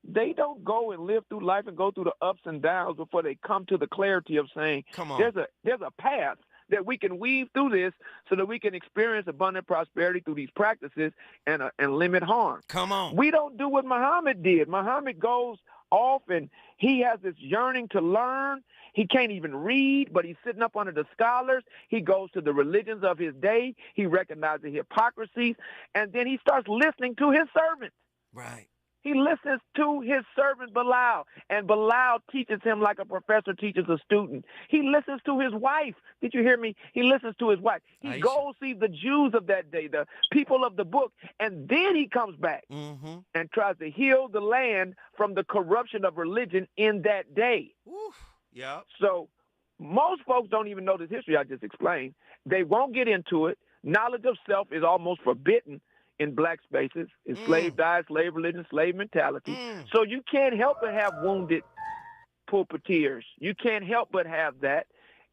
They don't go and live through life and go through the ups and downs before they come to the clarity of saying, come on, there's a path that we can weave through this so that we can experience abundant prosperity through these practices and limit harm. Come on. We don't do what Muhammad did. Muhammad goes off and he has this yearning to learn. He can't even read, but he's sitting up under the scholars. He goes to the religions of his day. He recognizes the hypocrisies, and then he starts listening to his servants. Right. He listens to his servant Bilal, and Bilal teaches him like a professor teaches a student. He listens to his wife. Did you hear me? He listens to his wife. He goes see the Jews of that day, the people of the book, and then he comes back and tries to heal the land from the corruption of religion in that day. Yeah. So most folks don't even know this history I just explained. They won't get into it. Knowledge of self is almost forbidden in black spaces. It's slave diet, slave religion, slave mentality. So you can't help but have wounded pulpiteers. You can't help but have that.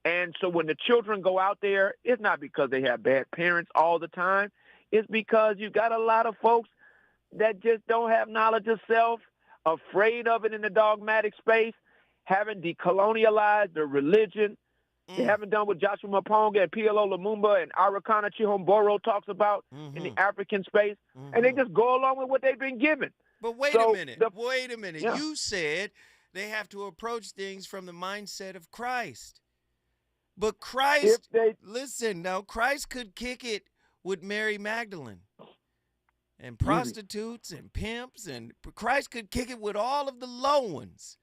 And so when the children go out there, it's not because they have bad parents all the time. It's because you got a lot of folks that just don't have knowledge of self, afraid of it in the dogmatic space, haven't decolonialized their religion. They haven't done what Joshua Maponga and PLO Lumumba and Arakana Chihomboro talks about in the African space, and they just go along with what they've been given. But wait a minute. Wait a minute. Yeah. You said they have to approach things from the mindset of Christ. But Christ, listen, now, Christ could kick it with Mary Magdalene and prostitutes and pimps, and Christ could kick it with all of the low ones.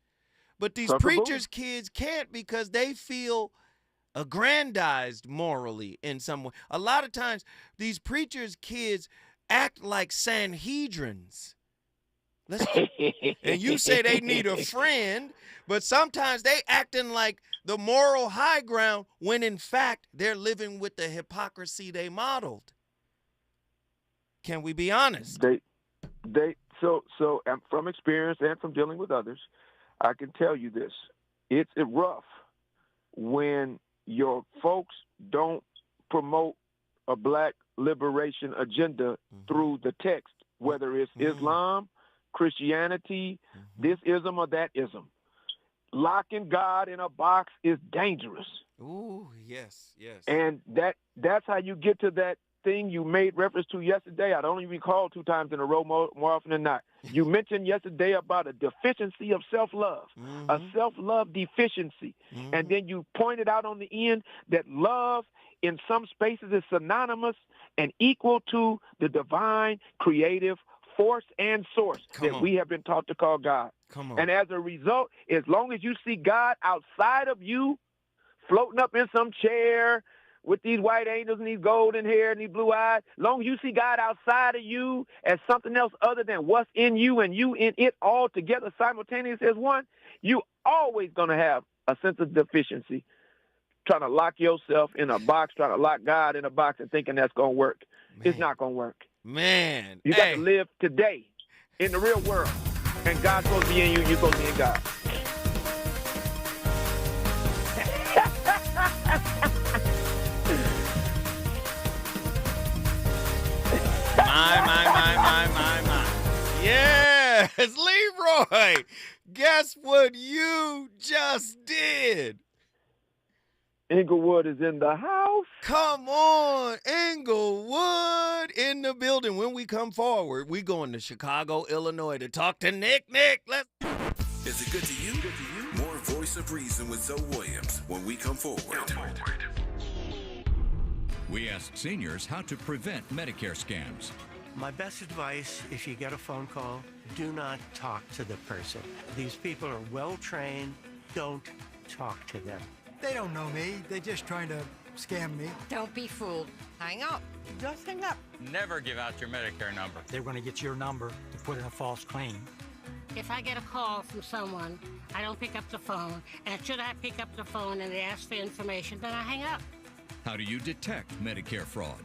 But these preachers' kids can't because they feel aggrandized morally in some way. A lot of times, these preachers' kids act like Sanhedrins. And you say they need a friend, but sometimes they acting like the moral high ground when in fact they're living with the hypocrisy they modeled. Can we be honest? So from experience and from dealing with others, I can tell you this. It's rough when your folks don't promote a black liberation agenda through the text, whether it's Islam, Christianity, this ism or that ism. Locking God in a box is dangerous. Ooh, yes. And that's how you get to that thing you made reference to yesterday. I don't even recall 2 times in a row more often than not. You mentioned yesterday about a deficiency of self-love, a self-love deficiency. And then you pointed out on the end that love in some spaces is synonymous and equal to the divine creative force and source we have been taught to call God. Come on. And as a result, as long as you see God outside of you, floating up in some chair with these white angels and these golden hair and these blue eyes, as long as you see God outside of you as something else other than what's in you and you in it all together simultaneously as one, you always going to have a sense of deficiency, trying to lock yourself in a box, trying to lock God in a box and thinking that's going to work. It's not going to work. Man. You got to live today in the real world. And God's supposed to be in you, you're supposed to be in God. My. Yes, Leroy. Guess what you just did? Inglewood is in the house. Come on, Inglewood in the building. When we come forward, we going to Chicago, Illinois to talk to Nick. Let's. Is it good to you? More Voice of Reason with Zoe Williams when we come forward. We ask seniors how to prevent Medicare scams. My best advice, if you get a phone call, do not talk to the person. These people are well trained. Don't talk to them. They don't know me. They're just trying to scam me. Don't be fooled. Hang up. Just hang up. Never give out your Medicare number. They're going to get your number to put in a false claim. If I get a call from someone, I don't pick up the phone. And should I pick up the phone and they ask for information, then I hang up. How do you detect Medicare fraud?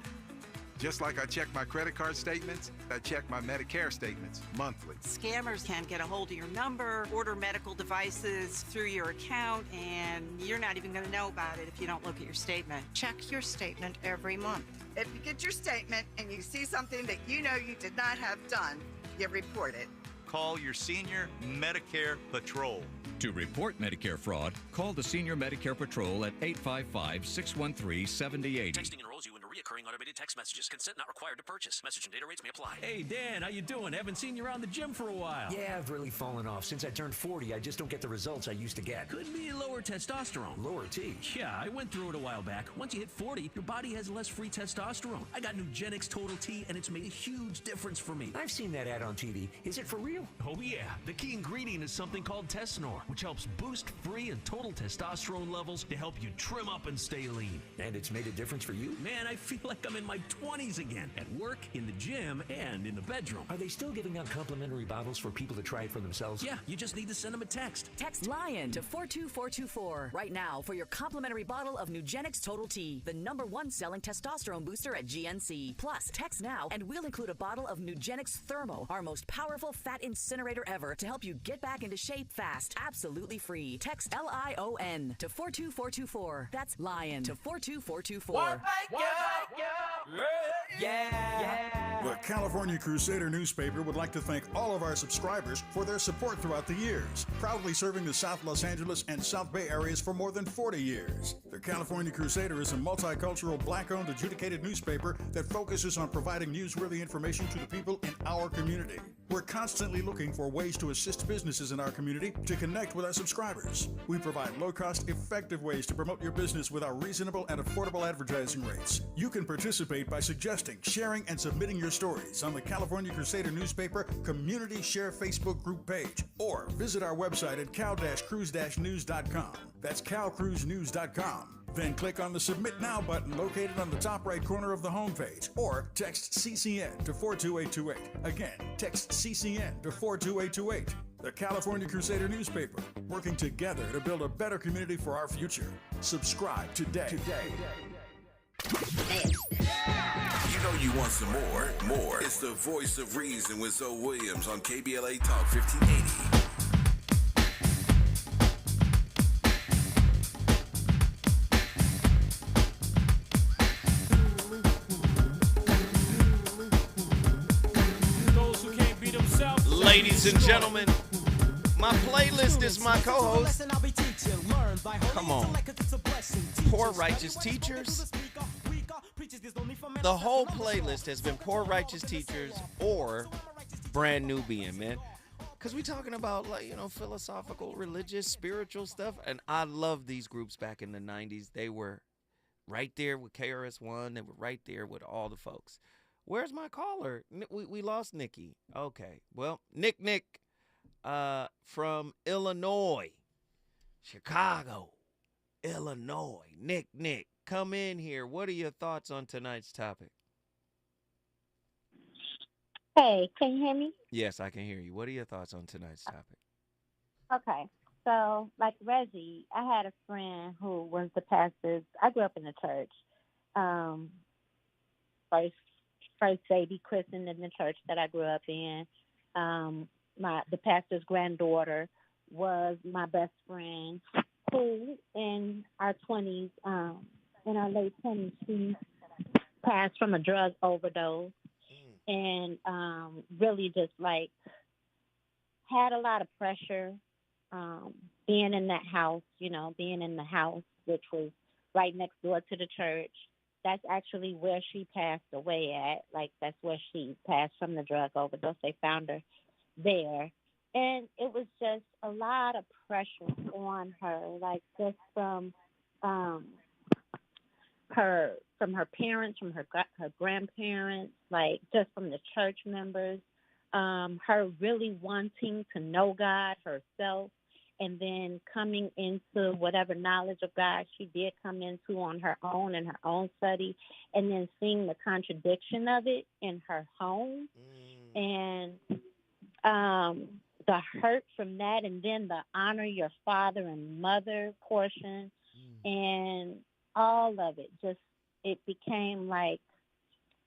Just like I check my credit card statements, I check my Medicare statements monthly. Scammers can get a hold of your number, order medical devices through your account, and you're not even going to know about it if you don't look at your statement. Check your statement every month. If you get your statement and you see something that you know you did not have done, you report it. Call your senior Medicare Patrol. To report Medicare fraud, call the Senior Medicare Patrol at 855-613-7080. Texting enrolls you into recurring automated text messages. Consent not required to purchase. Message and data rates may apply. Hey, Dan, how you doing? Haven't seen you around the gym for a while. Yeah, I've really fallen off. Since I turned 40, I just don't get the results I used to get. Could be lower testosterone. Lower T. Yeah, I went through it a while back. Once you hit 40, your body has less free testosterone. I got Nugenix Total T, and it's made a huge difference for me. I've seen that ad on TV. Is it for real? Oh, yeah. The key ingredient is something called Tesnor, which helps boost free and total testosterone levels to help you trim up and stay lean. And it's made a difference for you? Man, I feel like I'm in my 20s again, at work, in the gym, and in the bedroom. Are they still giving out complimentary bottles for people to try it for themselves? Yeah, you just need to send them a text. Text LION to 42424 right now for your complimentary bottle of Nugenix Total T, the #1 selling testosterone booster at GNC. Plus, text now and we'll include a bottle of Nugenix Thermo, our most powerful fat incinerator ever, to help you get back into shape fast, absolutely free. Text LION to 42424. That's LION to 42424. The California Crusader newspaper would like to thank all of our subscribers for their support throughout the years, proudly serving the South Los Angeles and South Bay areas for more than 40 years. The California Crusader is a multicultural, black-owned, adjudicated newspaper that focuses on providing newsworthy information to the people in our community. We're constantly looking for ways to assist businesses in our community to connect with our subscribers. We provide low-cost, effective ways to promote your business with our reasonable and affordable advertising rates. You can participate by suggesting, sharing, and submitting your stories on the California Crusader newspaper Community Share Facebook group page, or visit our website at cal-cruise-news.com. That's calcruisenews.com. Then click on the Submit Now button located on the top right corner of the homepage, or text CCN to 42828. Again, text CCN to 42828. The California Crusader newspaper, working together to build a better community for our future. Subscribe today. You know you want some more. It's the Voice of Reason with Zoe Williams on KBLA Talk 1580. Ladies and gentlemen, my playlist is my co-host. Come on. Poor Righteous Teachers. The whole playlist has been Poor Righteous Teachers or Brand Nubian, man. Because we're talking about, like, you know, philosophical, religious, spiritual stuff. And I love these groups back in the 90s. They were right there with KRS-One. They were right there with all the folks. Where's my caller? We lost Nikki. Okay. Well, Nick from Illinois, Chicago, Illinois. Nick, come in here. What are your thoughts on tonight's topic? Hey, can you hear me? Yes, I can hear you. What are your thoughts on tonight's topic? Okay. So, like Reggie, I had a friend who was the pastor. I grew up in the church. First baby christened in the church that I grew up in. The pastor's granddaughter was my best friend, who in our 20s, in our late 20s, she passed from a drug overdose, and really just like had a lot of pressure being in that house, being in the house, which was right next door to the church. That's actually where she passed away at. Like, that's where she passed from the drug overdose. They found her there. And it was just a lot of pressure on her, like just from her parents, from her grandparents, like just from the church members, her really wanting to know God herself, and then coming into whatever knowledge of God she did come into on her own in her own study, and then seeing the contradiction of it in her home, and the hurt from that, and then the honor your father and mother portion, and all of it. Just, it became like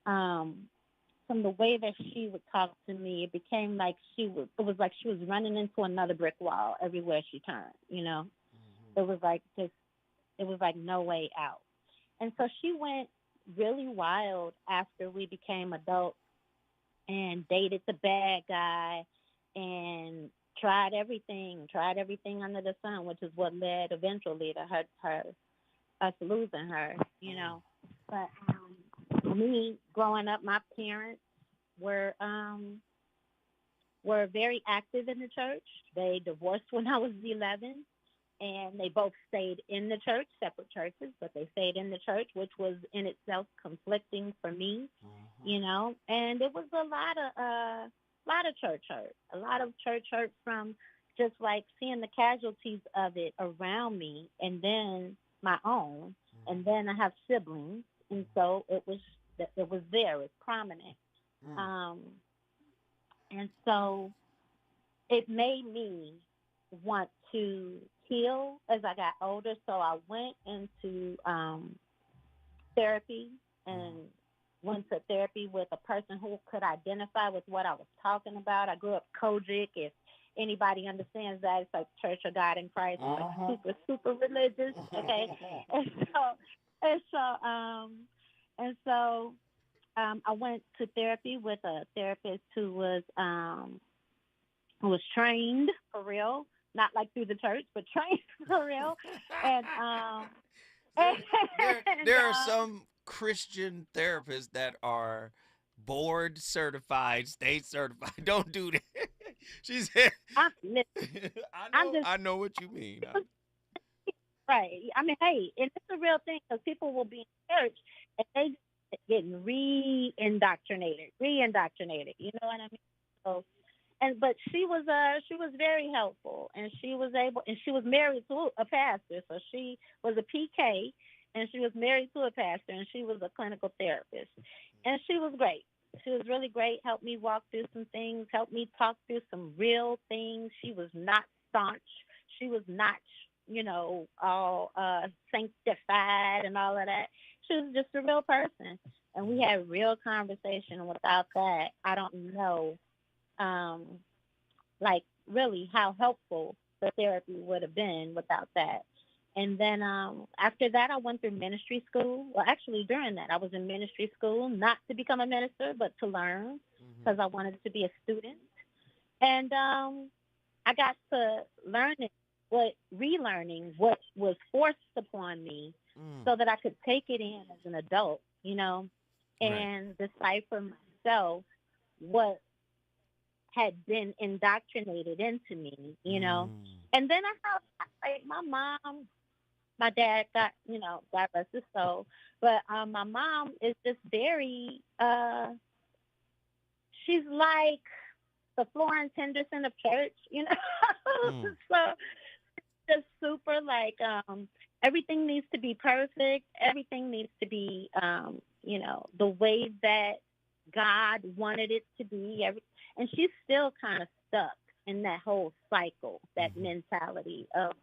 from the way that she would talk to me, it became like it was like she was running into another brick wall everywhere she turned, you know? It was like no way out. And so she went really wild after we became adults and dated the bad guy and tried everything under the sun, which is what led eventually to us losing her, you know. But me growing up, my parents were very active in the church. They divorced when I was 11, and they both stayed in the church, separate churches, but they stayed in the church, which was in itself conflicting for me, you know. And it was a lot of church hurt from just like seeing the casualties of it around me, and then my own, and then I have siblings, and so it was there, it was prominent. And so it made me want to heal as I got older. So I went into therapy and went to therapy with a person who could identify with what I was talking about. I grew up Kojic. If anybody understands that, it's like Church of God in Christ, like super religious. Okay, and so I went to therapy with a therapist who was trained for real, not like through the church, but trained for real. And there are some Christian therapists that are board certified, state certified. Don't do that. She said, I know what you mean. Right. I mean, hey, and it's a real thing because people will be in church and they just getting re-indoctrinated. You know what I mean? So, but she was very helpful, and she was married to a pastor, so she was a PK, and she was married to a pastor, and she was a clinical therapist, and she was great. She was really great. Helped me walk through some things. Helped me talk through some real things. She was not staunch. She was not, you know, all sanctified and all of that. She was just a real person, and we had real conversation. And without that, I don't know, like really how helpful the therapy would have been without that. And then after that, I went through ministry school. Well, actually, during that, I was in ministry school, not to become a minister, but to learn, because I wanted to be a student. And I got to relearning what was forced upon me so that I could take it in as an adult, you know, and decipher myself what had been indoctrinated into me, you know. And then I have my mom. My dad got, you know, God rest his soul. But my mom is just very, she's like the Florence Henderson of church, you know. So just super like, everything needs to be perfect. Everything needs to be, you know, the way that God wanted it to be. And she's still kind of stuck in that whole cycle, that mentality of,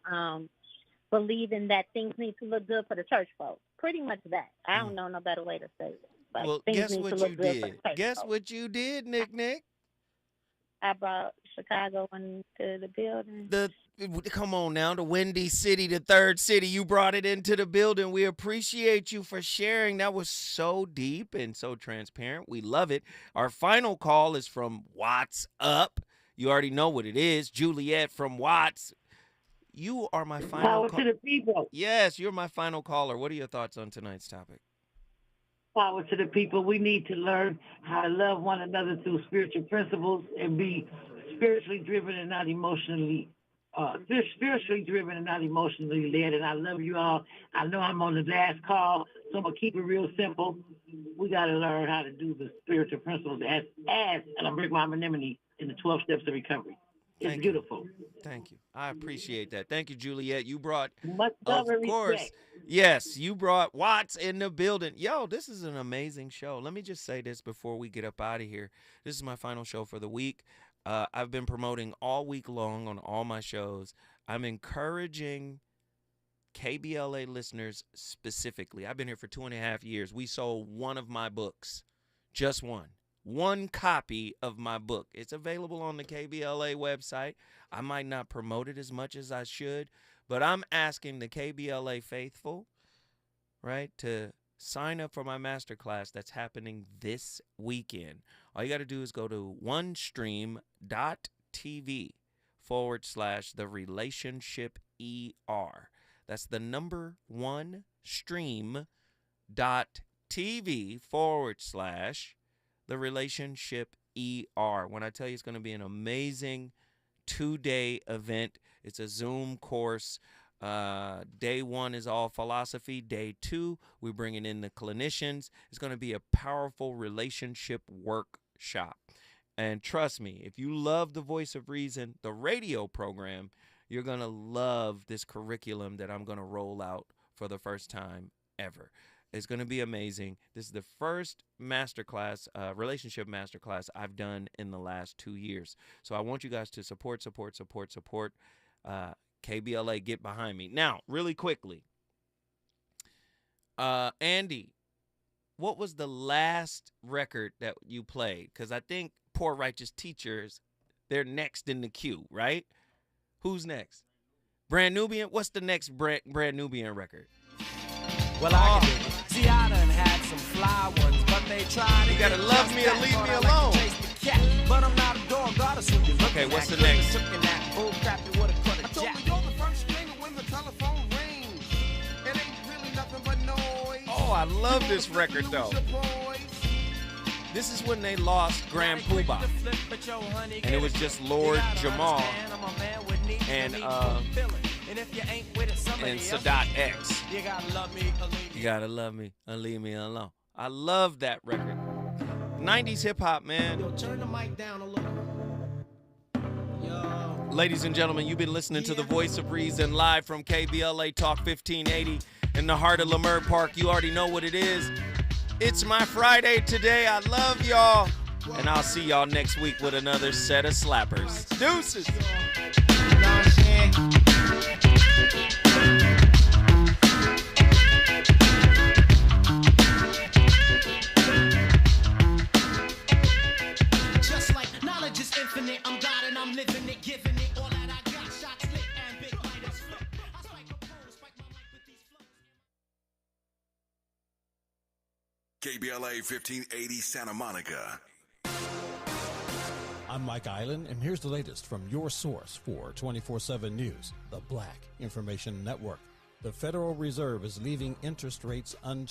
believing that things need to look good for the church folks. Pretty much that. I don't know no better way to say it. Like, well, guess what you did? Guess what you did, Nick? I brought Chicago into the building. Come on now, the Windy City, the third city. You brought it into the building. We appreciate you for sharing. That was so deep and so transparent. We love it. Our final call is from Watts Up. You already know what it is. Juliet from Watts. You are my final Power to the people. Yes, you're my final caller. What are your thoughts on tonight's topic? Power to the people. We need to learn how to love one another through spiritual principles and be spiritually driven and not emotionally led. And I love you all. I know I'm on the last call, so I'm going to keep it real simple. We got to learn how to do the spiritual principles as and I'm breaking my anonymity in the 12 steps of recovery. It's beautiful. Thank you. I appreciate that. Thank you, Juliet. You brought, much love and respect. Yes, you brought Watts in the building. Yo, this is an amazing show. Let me just say this before we get up out of here. This is my final show for the week. I've been promoting all week long on all my shows. I'm encouraging KBLA listeners specifically. I've been here for 2.5 years. We sold one of my books Just one copy of my book. It's available on the KBLA website. I might not promote it as much as I should, but I'm asking the KBLA faithful, right, to sign up for my masterclass that's happening this weekend. All you got to do is go to onestream.tv/the relationship ER. That's the number onestream.tv/the relationship ER. When I tell you it's going to be an amazing 2-day event, it's a Zoom course. Day 1 is all philosophy. Day 2, we're bringing in the clinicians. It's going to be a powerful relationship workshop. And trust me, if you love the Voice of Reason, the radio program, you're going to love this curriculum that I'm going to roll out for the first time ever. It's going to be amazing. This is the first masterclass, relationship masterclass I've done in the last 2 years. So I want you guys to support. KBLA, get behind me. Now, really quickly, Andy, what was the last record that you played? Because I think Poor Righteous Teachers, they're next in the queue, right? Who's next? Brand Nubian? What's the next Brand Nubian record? Well, I can dig it. See, I done had some fly ones, but they tried to. You gotta love me or leave me alone. But I'm not a dog, gotta sue you. Okay, what's the next? I told you you're the first string when the telephone rings. It ain't really nothing but noise. Oh, I love this record though. This is when they lost Grand Poobah, and it was just Lord Jamal and Sadat X. You gotta love me or leave me alone. I love that record. 90s hip hop, man. Yo, turn the mic down a little. Yo. Ladies and gentlemen, you've been listening to the Voice of Reason live from KBLA Talk 1580 in the heart of Leimert Park. You already know what it is. It's my Friday today. I love y'all. And I'll see y'all next week with another set of slappers. Deuces. Just like knowledge is infinite, I'm God and I'm living it, giving it all that I got. Shots lit and big lighters flip. I spike a pole, spike my mic with these flows. KBLA 1580 Santa Monica. I'm Mike Island, and here's the latest from your source for 24/7 News, the Black Information Network. The Federal Reserve is leaving interest rates unchanged.